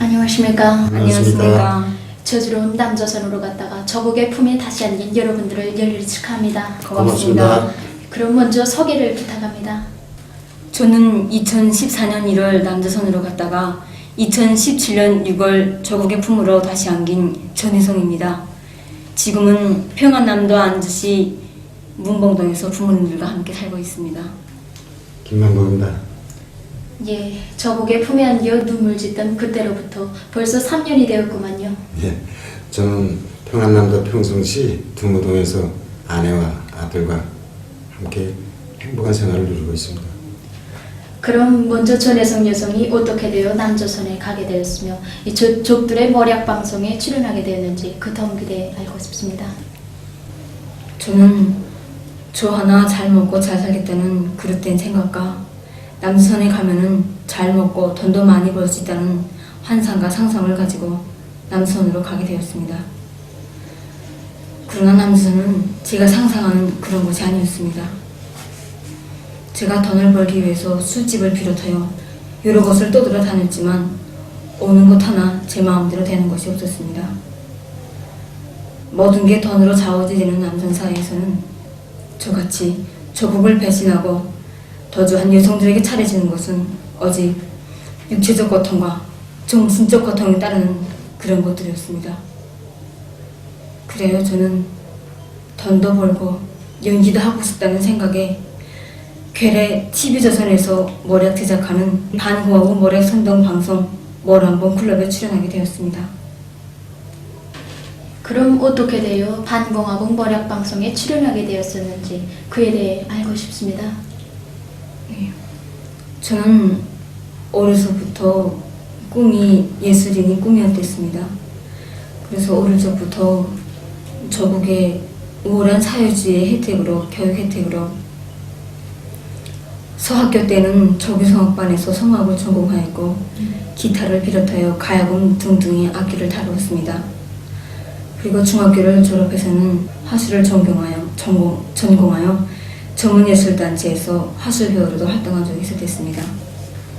안녕하십니까. 안녕하십니까. 저주로운 남조선으로 갔다가 저국의 품에 다시 안긴 여러분들을 열렬히 축하합니다. 고맙습니다. 그럼 먼저 소개를 부탁합니다. 저는 2014년 1월 남조선으로 갔다가 2017년 6월 저국의 품으로 다시 안긴 전혜성입니다. 지금은 평안남도 안주시 문봉동에서 부모님들과 함께 살고 있습니다. 김만복입니다. 예, 저국의 품에 안겨 눈물 짓던 그때로부터 벌써 3년이 되었구만요. 예, 저는 평안남도 평성시 두무동에서 아내와 아들과 함께 행복한 생활을 누리고 있습니다. 그럼 먼저 전혜성 여성이 어떻게 되어 남조선에 가게 되었으며 이 족들의 머략 방송에 출연하게 되었는지 그 동기에 알고 싶습니다. 저는 저 하나 잘 먹고 잘 살겠다는 그릇된 생각과 남조선에 가면은 잘 먹고 돈도 많이 벌 수 있다는 환상과 상상을 가지고 남조선으로 가게 되었습니다. 그러나 남조선은 제가 상상하는 그런 곳이 아니었습니다. 제가 돈을 벌기 위해서 술집을 비롯하여 여러 곳을 떠돌아다녔지만 오는 것 하나 제 마음대로 되는 것이 없었습니다. 모든 게 돈으로 좌우지되는 남선 사회에서는 저같이 조국을 배신하고 도주한 여성들에게 차려지는 것은 오직 육체적 고통과 정신적 고통에 따르는 그런 것들이었습니다. 그래요, 저는 돈도 벌고 연기도 하고 싶다는 생각에 괴뢰 TV조선에서 모략 제작하는 반공화국 모략 선동 방송 모란봉 클럽에 출연하게 되었습니다. 그럼 어떻게 되어 반공화국 머략 방송에 출연하게 되었었는지 그에 대해 알고 싶습니다. 네. 저는 어려서부터 꿈이 예술인이 꿈이었댔습니다. 그래서 어릴 적부터 저국의 우월한 사회주의의 혜택으로, 교육 혜택으로 서학교 때는 조교성악반에서 성악을 전공하였고 기타를 비롯하여 가야금 등등의 악기를 다루었습니다. 그리고 중학교를 졸업해서는 화술을 전공하여 전문예술단체에서 화술배우로도 활동한 적이 있었습니다.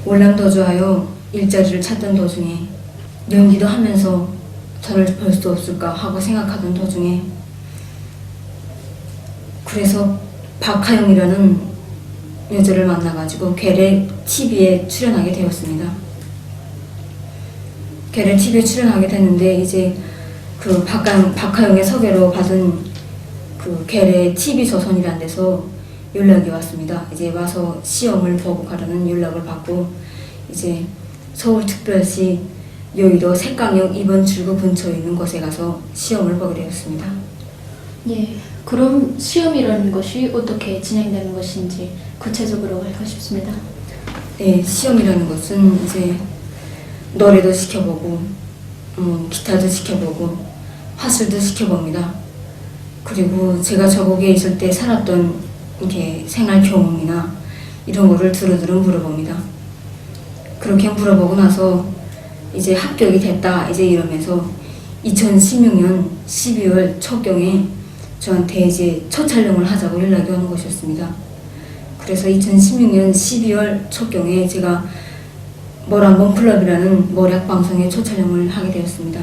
월남도주하여 일자리를 찾던 도중에 연기도 하면서 돈을 벌 수 없을까 하고 생각하던 도중에 그래서 박하영이라는 여자를 만나가지고 괴뢰 TV에 출연하게 되었습니다. 괴뢰 TV에 출연하게 됐는데 이제 그 박하영의 소개로 받은 그 괴뢰 TV 조선이라는 데서 연락이 왔습니다. 이제 와서 시험을 보고 가라는 연락을 받고 이제 서울특별시 여의도 색강역 2번 출구 근처에 있는 곳에 가서 시험을 보게 되었습니다. 예, 그럼 시험이라는 것이 어떻게 진행되는 것인지 구체적으로 알고 싶습니다. 네, 시험이라는 것은 이제 노래도 시켜보고 기타도 시켜보고 화술도 시켜봅니다. 그리고 제가 저국에 있을 때 살았던 이렇게 생활 경험이나 이런 거를 두루두루 물어봅니다. 그렇게 물어보고 나서 이제 합격이 됐다 이제 이러면서 2016년 12월 초경에 저한테 이제 첫 촬영을 하자고 연락이 오는 것이었습니다. 그래서 2016년 12월 초경에 제가 모란봉 클럽이라는 모략 방송에 첫 촬영을 하게 되었습니다.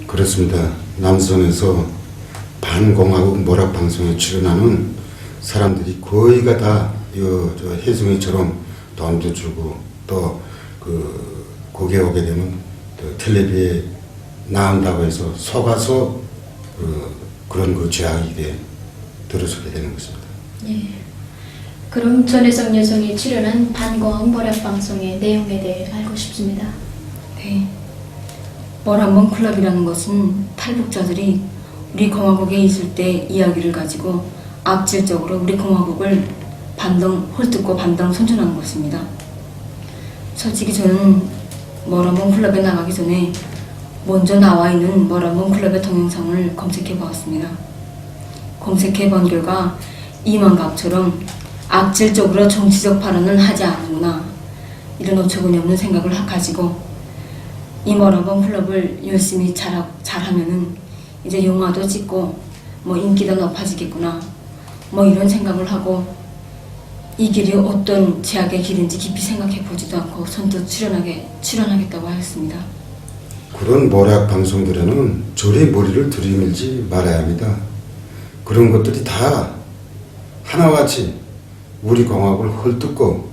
그렇습니다. 남선에서 반공화국 모략 방송에 출연하는 사람들이 거의가 다 저 혜승이처럼 돈도 주고 또 그 거기에 오게 되면 또 텔레비에 나온다고 해서 속아서 그런 그 죄악이 들어서게 되는 것입니다. 예. 그럼 전혜성 여성이 출연한 반공화국 머략 방송의 내용에 대해 알고 싶습니다. 네. 모란봉 클럽이라는 것은 탈북자들이 우리 공화국에 있을 때 이야기를 가지고 악질적으로 우리 공화국을 헐뜯고 반당 선전하는 것입니다. 솔직히 저는 모란봉 클럽에 나가기 전에 먼저 나와 있는 모란봉 클럽의 동영상을 검색해 보았습니다. 검색해 본 결과 이만갑처럼 악질적으로 정치적 발언은 하지 않는구나 이런 어처구니 없는 생각을 가지고 이 모란봉 클럽을 열심히 잘하면은 이제 영화도 찍고 뭐 인기도 높아지겠구나 뭐 이런 생각을 하고 이 길이 어떤 제약의 길인지 깊이 생각해 보지도 않고 선뜻 출연하겠다고 하였습니다. 그런 모략 방송들에는 절의 머리를 들이밀지 말아야 합니다. 그런 것들이 다 하나같이 우리 공화국을 헐뜯고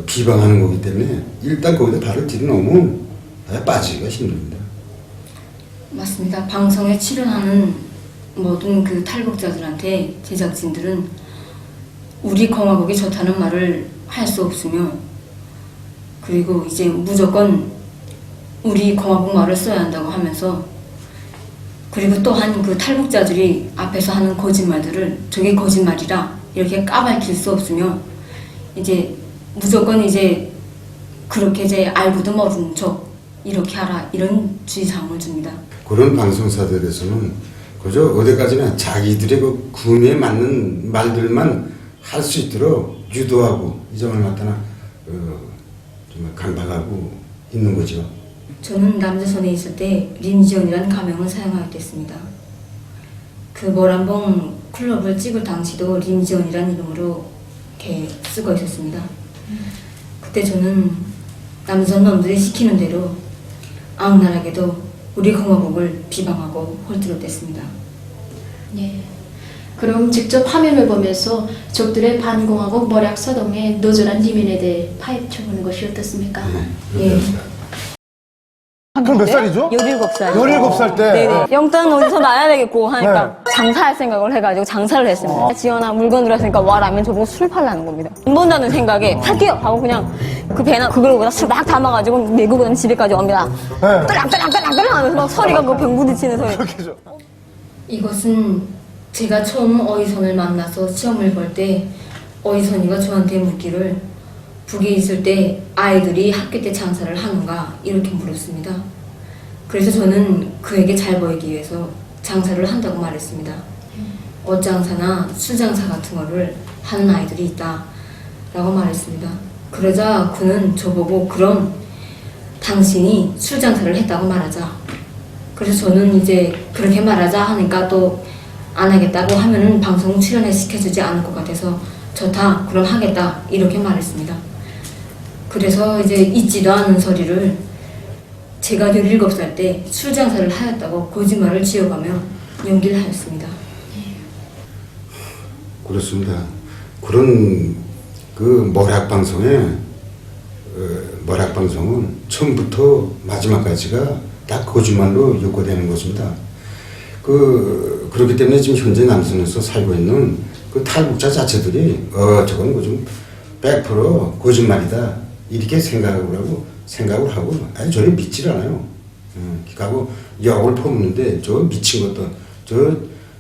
비방하는 거기 때문에 일단 거기다 발을 들이놓으면 빠지기가 힘듭니다. 맞습니다. 방송에 출연하는 모든 그 탈북자들한테 제작진들은 우리 공화국이 좋다는 말을 할 수 없으며, 그리고 이제 무조건 우리 공화국 말을 써야 한다고 하면서, 그리고 또한 그 탈북자들이 앞에서 하는 거짓말들을 저게 거짓말이라 이렇게 까발킬 수 없으며, 이제 무조건 이제 그렇게 이제 알고도 모르는 척 이렇게 하라, 이런 주의사항을 줍니다. 그런 방송사들에서는 그저 어디까지나 자기들의 그 구매에 맞는 말들만 할 수 있도록 유도하고 이 점을 갖다나 정말 강박하고 있는 거죠. 저는 남조선에 있을 때 림지연이라는 가명을 사용하게 됐습니다. 그 모란봉 클럽을 찍을 당시도 림지연이라는 이름으로 이렇게 쓰고 있었습니다. 그때 저는 남조선 놈들이 시키는 대로 악랄하게도 우리 공화국을 비방하고 헐뜯어댔습니다. 예. 그럼 직접 화면을 보면서 적들의 반공화국 모략 서동의 노절한 리민에 대해 파헤쳐보는 것이 어떻습니까? 예. 그럼 몇 살이죠? 17살. 17살 때. 네네. 영장 어디서 나야 되겠고 하니까 장사할 생각을 해가지고 장사를 했습니다. 지연아 물건 들었으니까 와 라면 저보고 술 팔라는 겁니다. 돈 번다는 생각에 팔게요 하고 그냥 그 배나 그걸보다 술 막 담아가지고 내고 그다음 집에까지 옵니다. 딸랑딸랑딸랑딸랑 하면서 막 소리가 그 병 부딪히는 소리. 그렇게죠. 이것은 제가 처음 어이선을 만나서 시험을 볼 때 어이선이가 저한테 묻기를 북에 있을 때 아이들이 학교 때 장사를 하는가 이렇게 물었습니다. 그래서 저는 그에게 잘 보이기 위해서 장사를 한다고 말했습니다. 옷장사나 술장사 같은 거를 하는 아이들이 있다 라고 말했습니다. 그러자 그는 저보고 그럼 당신이 술장사를 했다고 말하자. 그래서 저는 이제 그렇게 말하자 하니까 또 안 하겠다고 하면은 방송 출연을 시켜주지 않을 것 같아서 좋다 그럼 하겠다 이렇게 말했습니다. 그래서 이제 있지도 않은 소리를 제가 17살 때 술장사를 하였다고 거짓말을 지어가며 연기를 하였습니다. 그렇습니다. 그런 그 모략 방송은 처음부터 마지막까지가 다 거짓말로 요구되는 것입니다. 그렇기 때문에 지금 현재 남선에서 살고 있는 그 탈북자 자체들이 저건 좀 100% 거짓말이다 이렇게 생각을 하고 아니 저를 믿질 않아요. 그리고 역을 퍼붓는데 저 미친 것들 저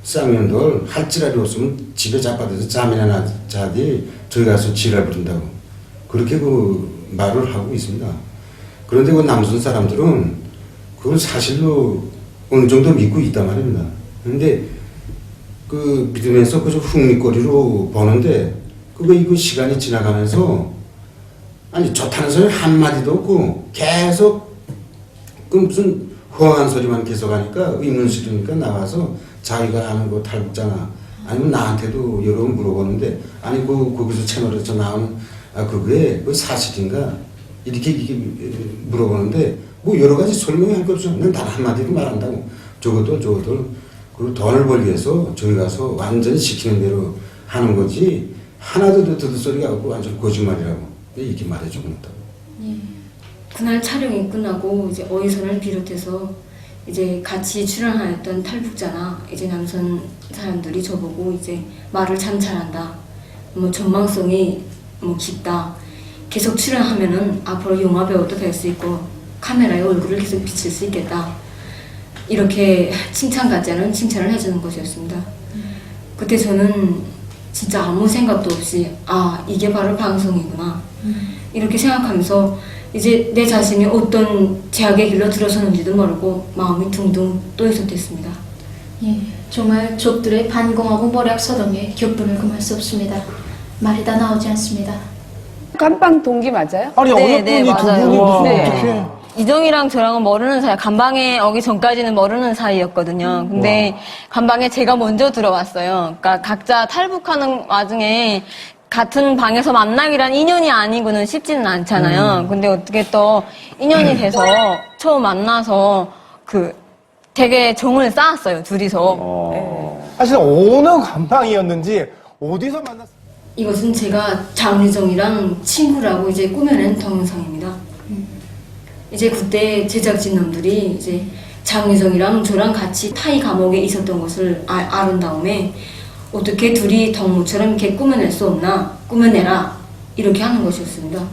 쌍년들 할 지랄이 없으면 집에 자빠져서 잠이나 자디 저기 가서 지랄 부른다고 그렇게 그 말을 하고 있습니다. 그런데 그 남선 사람들은 그걸 사실로 어느 정도 믿고 있단 말입니다. 그런데 그 믿으면서 그저 흥미거리로 보는데 그거 이거 시간이 지나가면서 아니 좋다는 소리 한마디도 없고 계속 그 무슨 허황한 소리만 계속 하니까 의문스러우니까 나와서 자기가 아는 거 탈북자나 아니면 나한테도 여러 번 물어보는데 아니 거기서 채널에서 나오는 그게 그 사실인가 이렇게 물어보는데 뭐 여러 가지 설명할 게 없어. 난 단 한마디도 말한다고. 저것도 그리고 돈을 벌기 위해서 저기 가서 완전히 시키는 대로 하는 거지 하나도 듣을 소리가 없고 완전 거짓말이라고 이렇게 말해주고 있다고. 그날 촬영이 끝나고 이제 어이선을 비롯해서 이제 같이 출연하였던 탈북자나 이제 남선 사람들이 저보고 이제 말을 참 잘한다. 뭐 전망성이 뭐 깊다. 계속 출연하면은 앞으로 영화 배우도 될 수 있고 카메라에 얼굴을 계속 비칠 수 있겠다. 이렇게 칭찬 같지 않은 칭찬을 해주는 것이었습니다. 그때 저는 진짜 아무 생각도 없이 이게 바로 방송이구나. 이렇게 생각하면서 이제 내 자신이 어떤 제약의 길로 들어서는지도 모르고 마음이 둥둥 떠 있었댔습니다. 예, 정말 적들의 반공하고 모략 서동에 격분을 금할 수 없습니다. 말이 다 나오지 않습니다. 감방 동기 맞아요? 아니 네, 어느 분이 두 맞아요. 분이 무슨 네. 어떻게? 이정이랑 저랑은 모르는 사이, 감방에 오기 전까지는 모르는 사이였거든요. 근데 감방에 제가 먼저 들어왔어요. 그러니까 각자 탈북하는 와중에 같은 방에서 만나기란 인연이 아니고는 쉽지는 않잖아요. 근데 어떻게 또 인연이 돼서 처음 만나서 되게 정을 쌓았어요, 둘이서. 사실 어느 감방이었는지 어디서 만났어요? 이것은 제가 장유정이랑 친구라고 이제 꾸며낸 동영상입니다. 이제 그때 제작진 놈들이 이제 장유정이랑 저랑 같이 타이 감옥에 있었던 것을 아는 다음에 어떻게 둘이 덕무처럼 이렇게 꾸며낼 수 없나, 꾸며내라, 이렇게 하는 것이었습니다.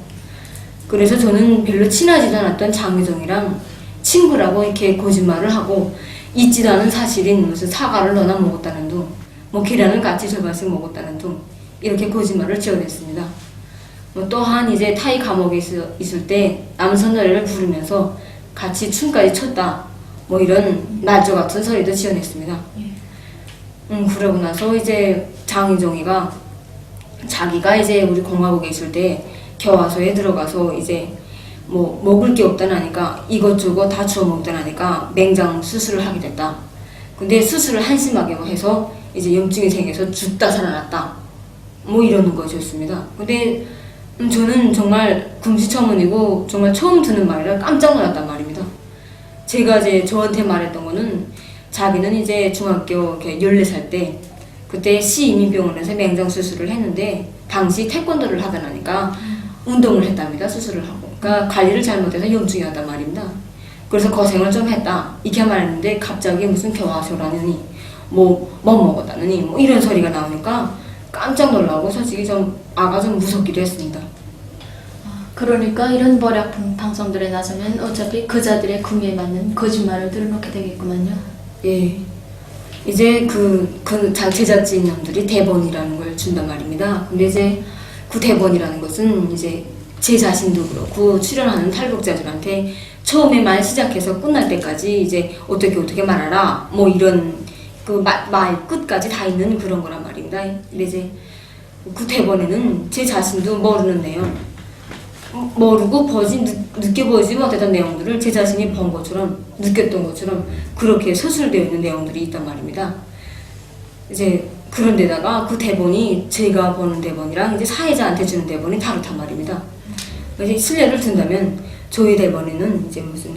그래서 저는 별로 친하지도 않았던 장유정이랑 친구라고 이렇게 거짓말을 하고 있지도 않은 사실인 무슨 사과를 너나 먹었다는 둥, 뭐 계란을 같이 절반씩 먹었다는 둥, 이렇게 거짓말을 지어냈습니다. 또한 이제 타이 감옥에 있을 때 남선 노래를 부르면서 같이 춤까지 췄다, 뭐 이런 말조 같은 소리도 지어냈습니다. 그러고 나서 이제 장유정이가 자기가 이제 우리 공화국에 있을 때 교화소에 들어가서 이제 뭐 먹을 게 없다나니까 이것저것 다 주워 먹다나니까 맹장 수술을 하게 됐다. 근데 수술을 한심하게 해서 이제 염증이 생겨서 죽다 살아났다, 뭐 이러는 것이었습니다. 근데 저는 정말 금시초문이고 정말 처음 듣는 말이라 깜짝 놀랐단 말입니다. 제가 이제 저한테 말했던 거는 자기는 이제 중학교 14살 때 그때 시인민병원에서 맹장 수술을 했는데 당시 태권도를 하다 나니까 운동을 했답니다. 수술을 하고. 그러니까 관리를 잘못해서 염증이 왔단 말입니다. 그래서 고생을 좀 했다, 이렇게 말했는데 갑자기 무슨 교화소라느니 뭐 먹었다느니 뭐 이런 소리가 나오니까 깜짝 놀라고 솔직히 좀 아가 좀 무섭기도 했습니다. 그러니까 이런 버락 방송들에 나서면 어차피 그자들의 구미에 맞는 거짓말을 들어놓게 되겠구만요. 예. 이제 제작진 놈들이 대본이라는 걸 준단 말입니다. 근데 이제 그 대본이라는 것은 이제 제 자신도 그렇고 출연하는 탈북자들한테 처음에 말 시작해서 끝날 때까지 이제 어떻게 말하라, 뭐 이런 말 끝까지 다 있는 그런 거란 말입니다. 근데 이제 그 대본에는 제 자신도 모르는 내용, 모르고 느껴보지 못했던 내용들을 제 자신이 본 것처럼, 느꼈던 것처럼 그렇게 서술되어 있는 내용들이 있단 말입니다. 이제 그런데다가 그 대본이 제가 보는 대본이랑 이제 사회자한테 주는 대본이 다르단 말입니다. 이제 실례를 든다면 저희 대본에는 이제 무슨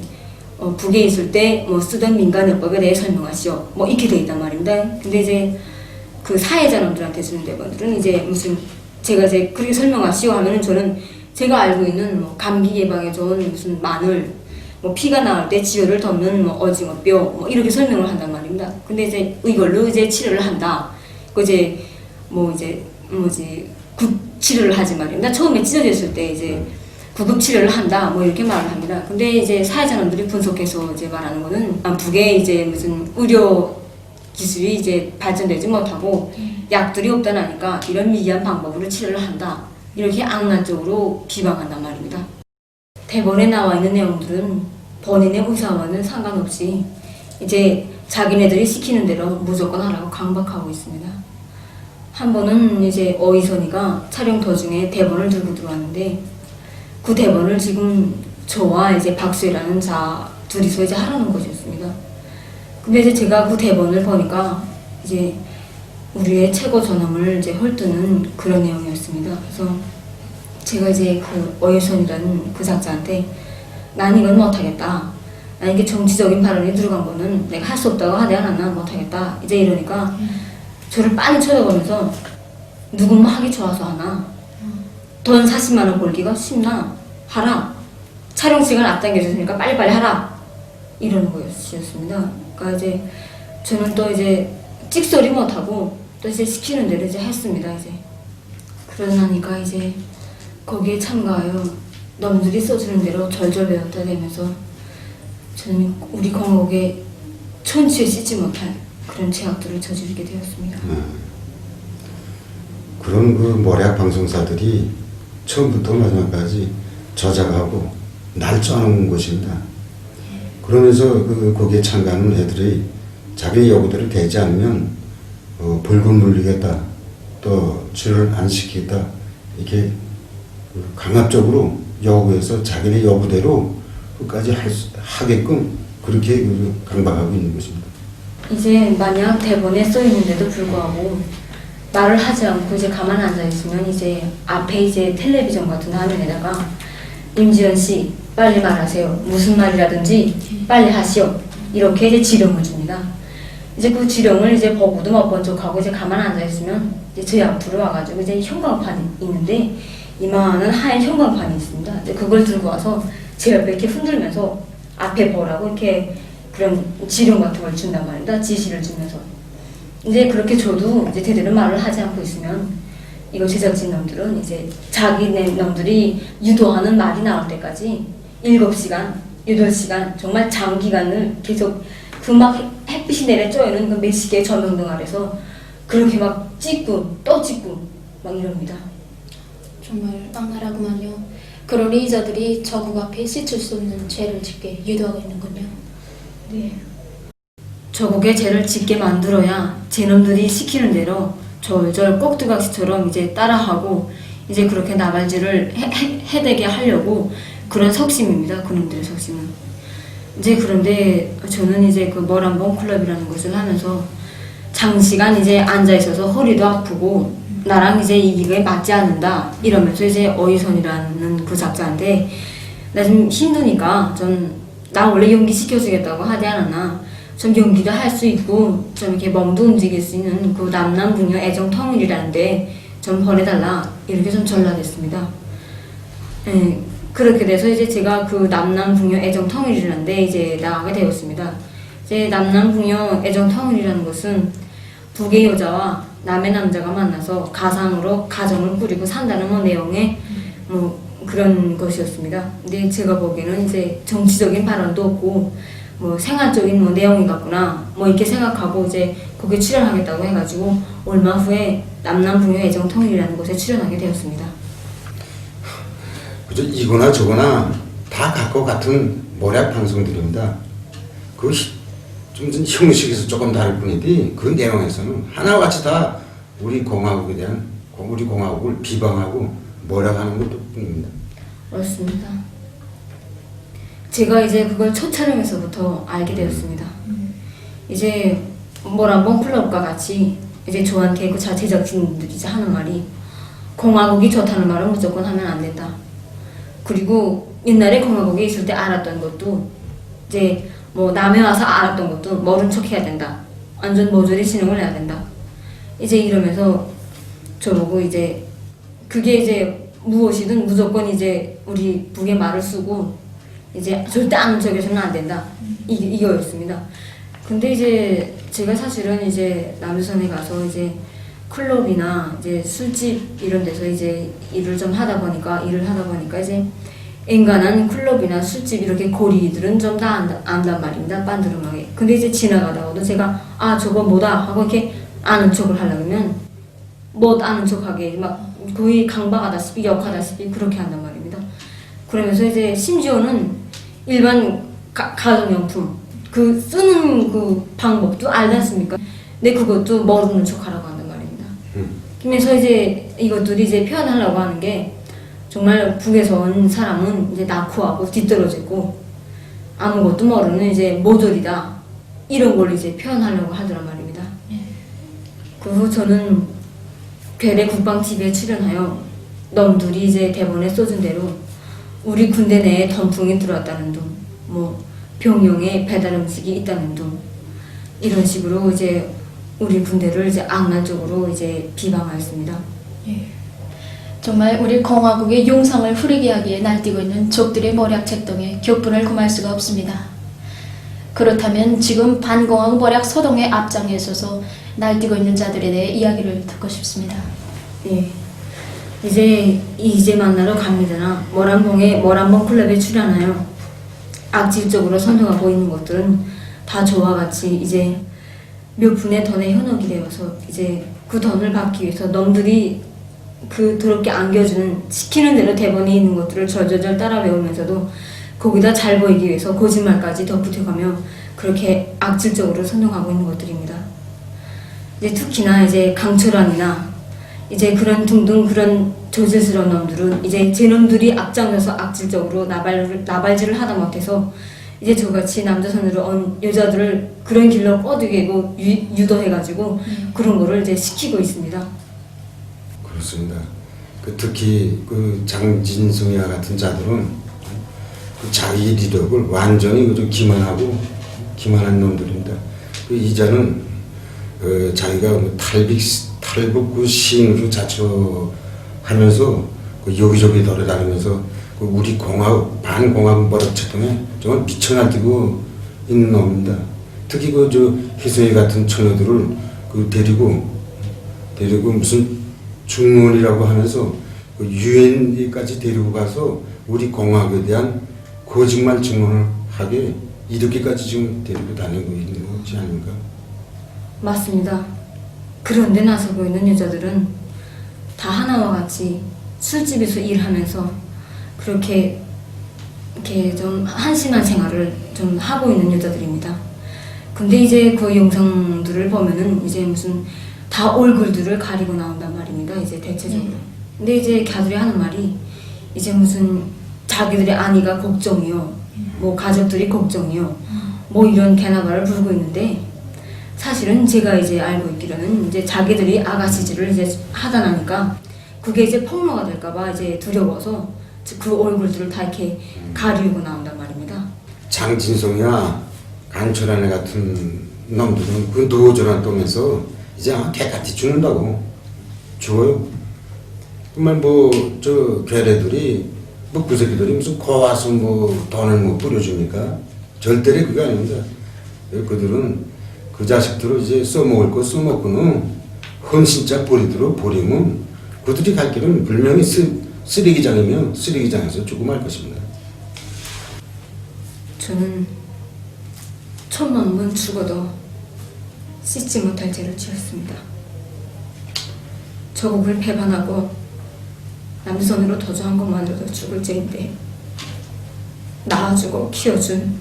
북에 있을 때 뭐 쓰던 민간요법에 대해 설명하시오, 뭐 이렇게 돼 있단 말입니다. 근데 이제 그 사회자놈들한테 주는 대본들은 이제 무슨 제가 이제 그렇게 설명하시오 하면은 저는 제가 알고 있는 뭐 감기 예방에 좋은 무슨 마늘, 뭐 피가 나올 때 지혈을 덮는 뭐 오징어뼈, 뭐 이렇게 설명을 한단 말입니다. 근데 이제 이걸로 이제 치료를 한다. 그 이제 국 치료를 하지 말입니다. 처음에 찢어졌을 때 이제 구급 치료를 한다, 뭐 이렇게 말을 합니다. 근데 이제 사회자놈들이 분석해서 이제 말하는 거는 북에 이제 무슨 의료 기술이 이제 발전되지 못하고 약들이 없다나니까 이런 미개한 방법으로 치료를 한다, 이렇게 악난적으로 비방한단 말입니다. 대본에 나와 있는 내용들은 본인의 의사와는 상관없이 이제 자기네들이 시키는 대로 무조건 하라고 강박하고 있습니다. 한 번은 이제 어이선이가 촬영 도중에 대본을 들고 들어왔는데 그 대본을 지금 저와 이제 박수혜라는 자 둘이서 이제 하라는 것이었습니다. 근데 이제 제가 그 대본을 보니까 이제 우리의 최고 존엄을 이제 헐뜯는 그런 내용이었습니다. 그래서 제가 이제 그 어이선이라는 그 작자한테 난 이건 못하겠다, 난 이게 정치적인 발언이 들어간 거는 내가 할 수 없다고 하지 않았나, 못하겠다, 이제 이러니까 저를 빤히 쳐다보면서 누군 뭐 하기 좋아서 하나, 돈 40만 원 벌기가 쉽나, 하라, 촬영 시간 앞당겨줬으니까 빨리빨리 하라, 이러는 거였습니다. 그러니까 이제 저는 또 이제 찍소리 못하고 또 이제 시키는 대로 이제 했습니다. 이제 그러다 나니까 이제 거기에 참가하여 놈들이 써주는 대로 절절 외웠다 되면서 저는 우리 공화국에 천추에 씻지 못할 그런 죄악들을 저지르게 되었습니다. 그런 그 모략 방송사들이 처음부터 마지막까지 저작하고 날짜놓은 것입니다. 그러면서 거기에 참가하는 애들이 자기 요구대로 되지 않으면 벌금 물리겠다, 또 출연 안 시키겠다, 이렇게 강압적으로 요구해서 자기네 요구대로 끝까지 하게끔 그렇게 강박하고 있는 것입니다. 이제 만약 대본에 써 있는데도 불구하고 말을 하지 않고 이제 가만 앉아 있으면 이제 앞에 이제 텔레비전 같은 화면에다가 임지연 씨 빨리 말하세요. 무슨 말이라든지 빨리 하시오. 이렇게 이제 지령을 줍니다. 이제 그 지령을 이제 보고도 못 본 척하고 이제 가만 앉아 있으면 이제 저희 앞으로 와가지고 이제 형광판이 있는데 이만한 하얀 형광판이 있습니다. 이제 그걸 들고 와서 제 옆에 이렇게 흔들면서 앞에 보라고 이렇게 그런 지령 같은 걸 준단 말입니다. 지시를 주면서. 이제 그렇게 줘도 이제 제대로 말을 하지 않고 있으면 이거 제작진 놈들은 이제 자기네 놈들이 유도하는 말이 나올 때까지 7시간, 8시간 정말 장기간을 계속 그 막 햇빛이 내려 쬐는 그 몇십 개의 조명등 아래서 그렇게 막 찍고 또 찍고 막 이럽니다. 정말 악랄하구만요. 그러니 이자들이 저국 앞에 씻을 수 없는 죄를 짓게 유도하고 있는군요. 네. 저국에 죄를 짓게 만들어야 제놈들이 시키는 대로 졸졸 꼭두각시처럼 이제 따라하고 이제 그렇게 나발질을 해대게 하려고 그런 석심입니다. 그놈들의 석심은. 이제 그런데 저는 이제 그 머람봉 클럽이라는 것을 하면서 장시간 이제 앉아 있어서 허리도 아프고 나랑 이제 이게 맞지 않는다 이러면서 이제 어이선이라는 그 작자인데 나 좀 힘드니까 나 원래 연기 시켜주겠다고 하지 않았나. 좀 연기도 할 수 있고 좀 이렇게 몸도 움직일 수 있는 그 남남부녀 애정통일이라는데 좀 보내달라 이렇게 좀 전락했습니다. 네, 그렇게 돼서 이제 제가 그 남남부녀 애정통일이라는데 이제 나가게 되었습니다. 이제 남남부녀 애정통일이라는 것은 북의 여자와 남의 남자가 만나서 가상으로 가정을 꾸리고 산다는 뭐 내용의 뭐 그런 것이었습니다. 근데 제가 보기에는 이제 정치적인 발언도 없고 뭐 생활적인 뭐 내용이 같구나 뭐 이렇게 생각하고 이제 거기에 출연하겠다고 해가지고 얼마 후에 남남부녀 애정통일이라는 곳에 출연하게 되었습니다. 그죠? 이거나 저거나 다 갖고 같은 모략 방송들입니다. 그 좀 형식에서 조금 다를 뿐이지 그 내용에서는 하나와 같이 다 우리 공화국에 대한 우리 공화국을 비방하고 모략하는 것뿐입니다. 그렇습니다. 제가 이제 그걸 첫 촬영에서부터 알게 되었습니다. 이제 머람봉 클럽과 같이 이제 저한테 그 제작진들이 이제 하는 말이 공화국이 좋다는 말은 무조건 하면 안 된다. 그리고 옛날에 공화국에 있을 때 알았던 것도 이제 뭐 남해 와서 알았던 것도 모른 척 해야 된다. 완전 모조리 진행을 해야 된다. 이제 이러면서 저보고 이제 그게 이제 무엇이든 무조건 이제 우리 북의 말을 쓰고 이제 절대 아는 척해서는 안 된다. 이거였습니다. 근데 이제 제가 사실은 이제 남조선에 가서 이제 클럽이나 이제 술집 이런 데서 이제 일을 하다 보니까 이제 엔간한 클럽이나 술집 이렇게 고리들은 좀 다 안단 말입니다. 빤드름하게. 근데 이제 지나가다가도 제가 아 저거 뭐다 하고 이렇게 아는 척을 하려면 못 아는 척하게 막 거의 강박하다시피 역하다시피 그렇게 한단 말입니다. 그러면서 이제 심지어는 일반 가정용품 그 쓰는 그 방법도 알지 않습니까? 근데 그것도 모르는 척하라고 한단 말입니다. 그래서 이제 이것들이 이제 표현하려고 하는 게 정말 북에서 온 사람은 이제 낙후하고 뒤떨어지고 아무것도 모르는 이제 모조리다 이런 걸 이제 표현하려고 하더란 말입니다. 그 후 저는 괴뢰 국방TV에 출연하여 놈들이 이제 대본에 써준 대로 우리 군대 내에 덤풍이 들어왔다는 둥, 뭐 병영에 배달 음식이 있다는 둥 이런 식으로 이제 우리 군대를 이제 악랄적으로 이제 비방하였습니다. 예. 정말 우리 공화국의 용상을 흐리게 하기에 날뛰고 있는 적들의 모략 책동에 격분을 금할 수가 없습니다. 그렇다면 지금 반공화국 모략 서동의 앞장에 서서 날뛰고 있는 자들에 대해 이야기를 듣고 싶습니다. 예. 이제 만나러 갑니다나 머람봉 클럽에 출연하여 악질적으로 선동하고 있는 것들은 다 저와 같이 이제 몇 푼의 던에 현혹이 되어서 이제 그 던을 받기 위해서 놈들이 그 더럽게 안겨주는 시키는 대로 대본에 있는 것들을 절절절 따라 외우면서도 거기다 잘 보이기 위해서 거짓말까지 덧붙여가며 그렇게 악질적으로 선동하고 있는 것들입니다. 이제 특히나 이제 강철환이나 이제 그런 등등 그런 저질스러운 놈들은 이제 제 놈들이 앞장서서 악질적으로 나발질을 하다 못해서 이제 저같이 남조선으로 온 여자들을 그런 길로 뻗어가고 유도해가지고 그런 거를 이제 시키고 있습니다. 그렇습니다. 특히 장진성이와 같은 자들은 자기 리력을 완전히 좀 기만한 놈들입니다. 이자는 자기가 탈북 시인으로 자처하면서 여기저기 돌아다니면서 우리 반공화국 버럭체통에 정말 미쳐 날뛰고 있는 놈입니다. 특히 혜성이 같은 처녀들을 데리고 무슨 중원이라고 하면서 유엔까지 데리고 가서 우리 공화국에 대한 거짓말 증언을 하게 이렇게까지 지금 데리고 다니고 있는 것이 아닌가? 맞습니다. 그런데 나서고 있는 여자들은 다 하나와 같이 술집에서 일하면서 그렇게 이렇게 좀 한심한 생활을 좀 하고 있는 여자들입니다. 근데 이제 그 영상들을 보면은 이제 무슨 다 얼굴들을 가리고 나온단 말입니다. 이제 대체적으로. 근데 이제 걔들이 하는 말이 이제 무슨 자기들의 아내가 걱정이요, 뭐 가족들이 걱정이요, 뭐 이런 개나발을 부르고 있는데 사실은 제가 이제 알고 있기로는 이제 자기들이 아가씨질을 이제 하다 나니까 그게 이제 폭로가 될까봐 이제 두려워서 그 얼굴들을 다 이렇게 가리고 나온단 말입니다. 장진성이나 안철환 같은 놈들은 그 노조란 똥에서 이제 개같이 죽어요. 정말 괴뢰들이 그 새끼들이 무슨 고와서 돈을 뿌려줍니까? 절대로 그게 아닙니다. 그들은 그 자식들을 이제 써먹을 거 써먹고는 헌신짝 버리면 그들이 갈 길은 분명히 쓰레기장이면 쓰레기장에서 죽고 말 것입니다. 저는 1,000만 번 죽어도 씻지 못할 죄를 지었습니다. 조국을 배반하고 남선으로 도주한 것만으로도 죽을 죄인데 낳아주고 키워준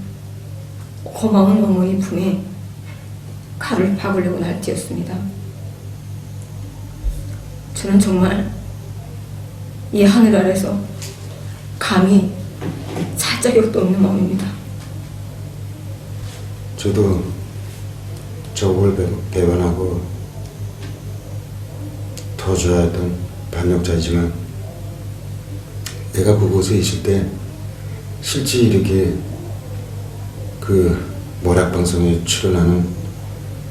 고마운 어머니 품에 칼을 박으려고 날뛰었습니다. 저는 정말 이 하늘 아래서 감히 살짝도 없는 마음입니다. 저도 조국을 배반하고 도주하였던 반역자이지만 내가 그곳에 있을 때 실제 이렇게 모락방송에 출연하는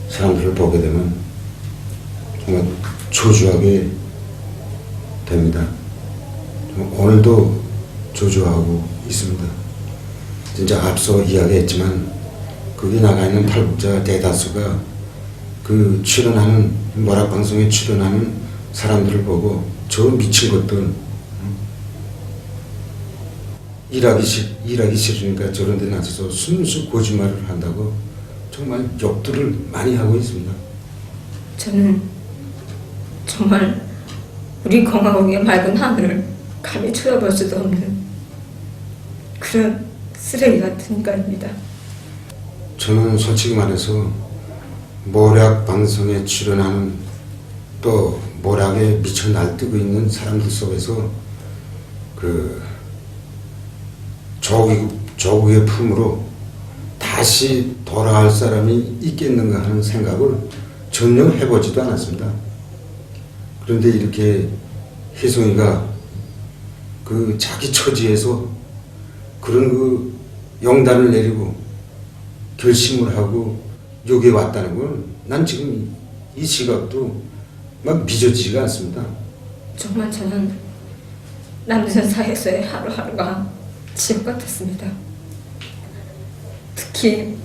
사람들을 보게 되면 정말 조주하게 됩니다. 오늘도 조주하고 있습니다. 진짜 앞서 이야기했지만 거기 나가 있는 탈북자 대다수가 출연하는 모락방송에 출연하는 사람들을 보고 저 미친 것들 일하기 싫으니까 저런 데 나서서 순수 거짓말을 한다고 정말 욕들을 많이 하고 있습니다. 저는 정말 우리 공화국의 맑은 하늘을 감히 쳐다볼 수도 없는 그런 쓰레기 같은 인간입니다. 저는 솔직히 말해서 모략 방송에 출연하는 또 모략에 미쳐 날뛰고 있는 사람들 속에서 조국의 품으로 다시 돌아갈 사람이 있겠는가 하는 생각을 전혀 해보지도 않았습니다. 그런데 이렇게 혜성이가 자기 처지에서 그런 영단을 내리고 결심을 하고 여기에 왔다는 건 난 지금 이 시각도 막 믿어지지가 않습니다. 정말 저는 남선 사회에서의 하루하루가 지옥 같았습니다. 특히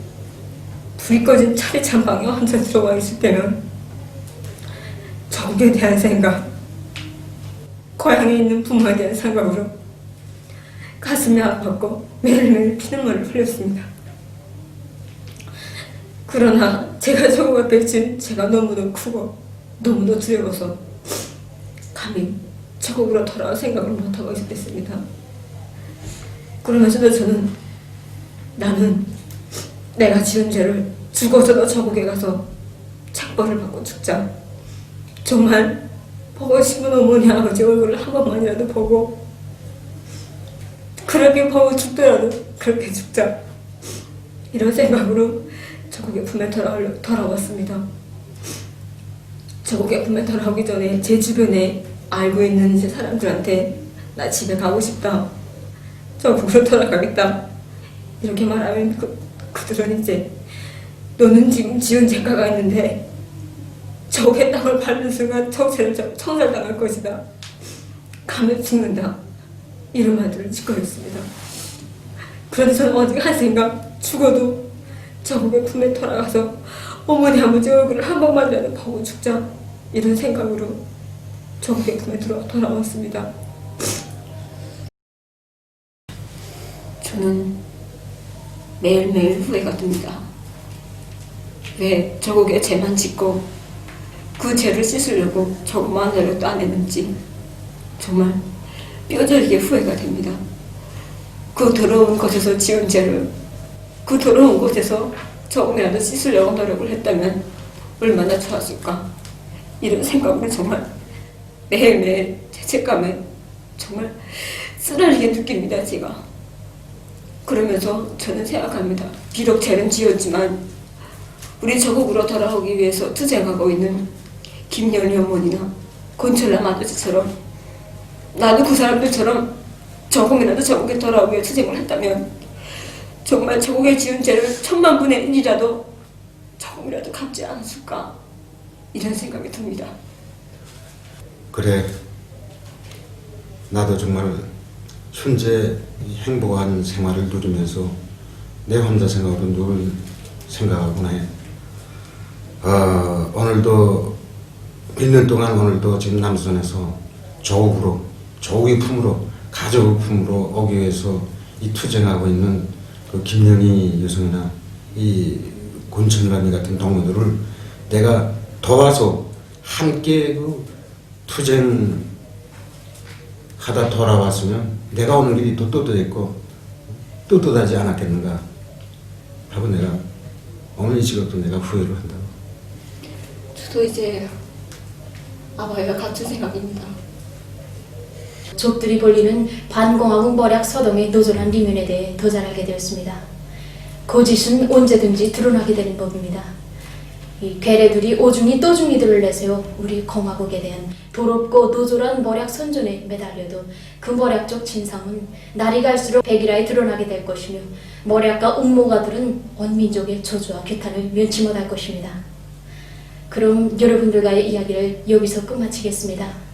불이 꺼진 차례찬 방에 혼자 들어와 있을 때는 조국에 대한 생각, 고향에 있는 부모에 대한 생각으로 가슴이 아팠고 매일매일 피눈물을 흘렸습니다. 그러나 제가 조국 앞에 있은 제가 너무도 크고 너무도 두려워서 감히 조국으로 돌아올 생각을 못하고 있었습니다. 그러면서도 저는 나는 내가 지은 죄를 죽어서도 조국에 가서 책벌을 받고 죽자. 정말 보고 싶은 어머니 아버지 얼굴을 한 번만이라도 보고 그렇게 보고 죽더라도 그렇게 죽자. 이런 생각으로 조국의 품에 돌아왔습니다. 조국의 품에 돌아오기 전에 제 주변에 알고 있는 이제 사람들한테 나 집에 가고 싶다, 저국으로 돌아가겠다 이렇게 말하면 그들은 이제 너는 지금 지은 죄가가 있는데 적의 땅을 밟는 순간 정체를 청살당할 것이다, 가면 죽는다, 이런 말들을 짓거렸습니다. 그런데 저는 어디 한 생각, 죽어도 저국의 품에 돌아가서 어머니 아버지 얼굴을 한 번만이라도 보고 죽자, 이런 생각으로 저국의 품에 돌아왔습니다. 저는 매일매일 후회가 듭니다. 왜 저국에 죄만 짓고 그 죄를 씻으려고 저것만 노력도 안 했는지 정말 뼈저리게 후회가 됩니다. 그 더러운 곳에서 지은 죄를 그 더러운 곳에서 조금이라도 씻으려고 노력을 했다면 얼마나 좋았을까, 이런 생각을 정말 매일매일 죄책감에 정말 쓰라리게 느낍니다. 제가 그러면서 저는 생각합니다. 비록 죄는 지었지만 우리 저국으로 돌아오기 위해서 투쟁하고 있는 김연희 어머니나 권철남 아저씨처럼 나도 그 사람들처럼 조금이라도 저국에 돌아오기 위해 투쟁을 했다면 정말 저국에 지은 죄를 1000만분의 1이라도 조금이라도 갚지 않았을까, 이런 생각이 듭니다. 그래, 나도 정말 현재 행복한 생활을 누리면서 내 혼자 생각으로 늘 생각하곤 해. 오늘도 몇 년 동안 오늘도 지금 남수선에서 조국의 품으로, 가족의 품으로 오기 위해서 이 투쟁하고 있는 그 김영희 여성이나 이 권철남이 같은 동료들을 내가 도와서 함께 그 투쟁하다 돌아왔으면 내가 오는 길이 더 떳떳했고 떳떳하지 않았겠는가 하고 내가 오늘 이 직업도 내가 후회를 한다고. 저도 이제 아버지와 같은 생각입니다. 적들이 벌리는 반공화국 머략 서동의 노졸한 리면에 대해 더 잘 알게 되었습니다. 거짓은 언제든지 드러나게 되는 법입니다. 이 괴뢰들이 오중이 또중이들을 내세워 우리 공화국에 대한 도롭고 노졸한 머략 선전에 매달려도 그 머략적 진상은 날이 갈수록 백일하에 드러나게 될 것이며 머략과 옥모가들은 온 민족의 저주와 규탄을 면치 못할 것입니다. 그럼 여러분들과의 이야기를 여기서 끝마치겠습니다.